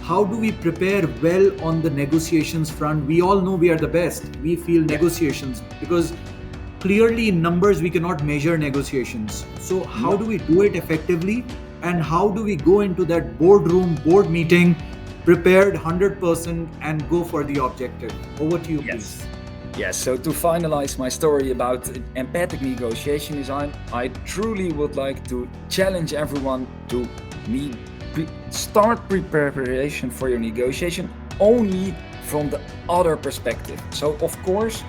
How do we prepare well on the negotiations front? We all know we are the best. We feel negotiations because clearly in numbers we cannot measure negotiations. So how do we do it effectively? And how do we go into that board meeting prepared 100% and go for the objective? Over to you, please. Yes, so to finalize my story about empathic negotiation design, I truly would like to challenge everyone to start preparation for your negotiation only from the other perspective. So of course,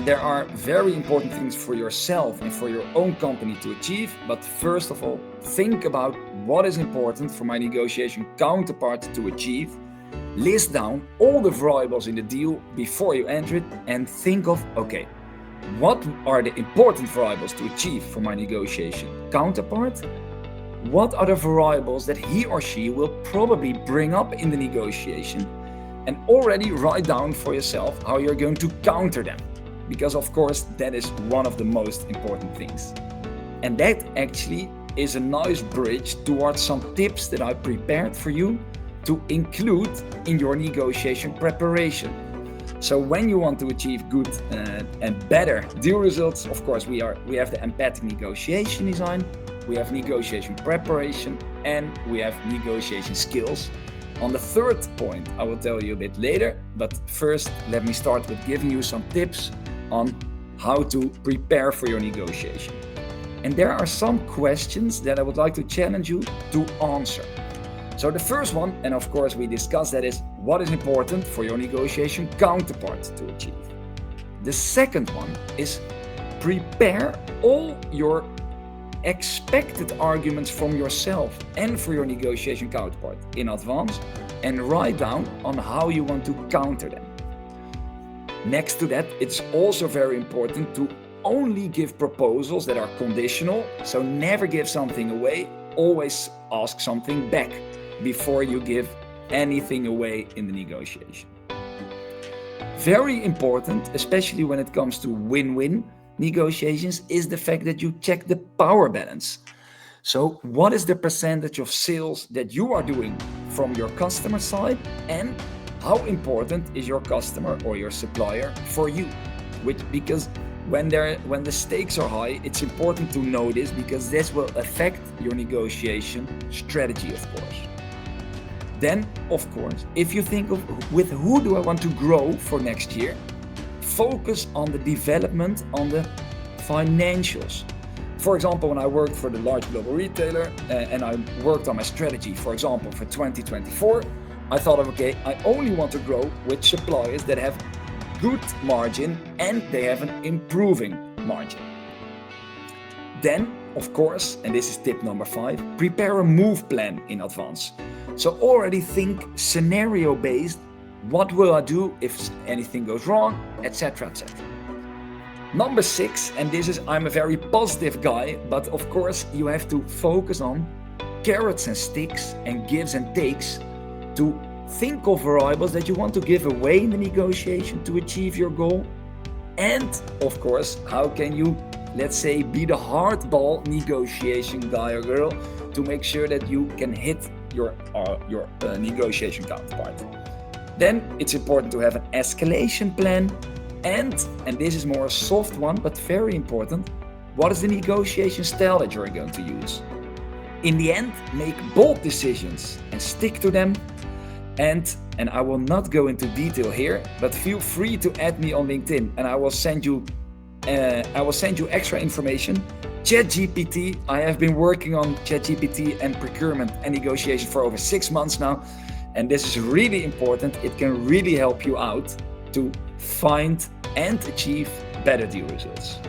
there are very important things for yourself and for your own company to achieve, but first of all, think about what is important for my negotiation counterpart to achieve. List down all the variables in the deal before you enter it and think of, okay, what are the important variables to achieve for my negotiation counterpart? What are the variables that he or she will probably bring up in the negotiation? And already write down for yourself how you're going to counter them. Because of course, that is one of the most important things. And that actually is a nice bridge towards some tips that I prepared for you to include in your negotiation preparation. So when you want to achieve good and better deal results, of course, we have the empathic negotiation design, we have negotiation preparation, and we have negotiation skills. On the third point, I will tell you a bit later, but first let me start with giving you some tips on how to prepare for your negotiation. And there are some questions that I would like to challenge you to answer. So the first one, and of course we discussed that, is what is important for your negotiation counterpart to achieve. The second one is prepare all your expected arguments from yourself and for your negotiation counterpart in advance and write down on how you want to counter them. Next to that, it's also very important to only give proposals that are conditional, so never give something away, always ask something back before you give anything away in the negotiation. Very important, especially when it comes to win-win negotiations, is the fact that you check the power balance. So what is the percentage of sales that you are doing from your customer side, and how important is your customer or your supplier for you? Because when the stakes are high, it's important to know this, because this will affect your negotiation strategy, of course. Then, of course, if you think of with who do I want to grow for next year, focus on the development on the financials. For example, when I worked for the large global retailer and I worked on my strategy, for example, for 2024, I thought of, okay, I only want to grow with suppliers that have good margin and they have an improving margin. Then, of course, and this is tip number 5, prepare a move plan in advance. So already think scenario based, what will I do if anything goes wrong, etc., etc. Number 6, and this is, I'm a very positive guy, but of course you have to focus on carrots and sticks and gives and takes to think of variables that you want to give away in the negotiation to achieve your goal. And of course, how can you, let's say, be the hardball negotiation guy or girl to make sure that you can hit your negotiation counterpart. Then it's important to have an escalation plan, and this is more a soft one but very important, what is the negotiation style that you're going to use? In the end, make bold decisions and stick to them. And I will not go into detail here, but feel free to add me on LinkedIn and I will send you extra information. ChatGPT, I have been working on ChatGPT and procurement and negotiation for over 6 months now. And this is really important. It can really help you out to find and achieve better deal results.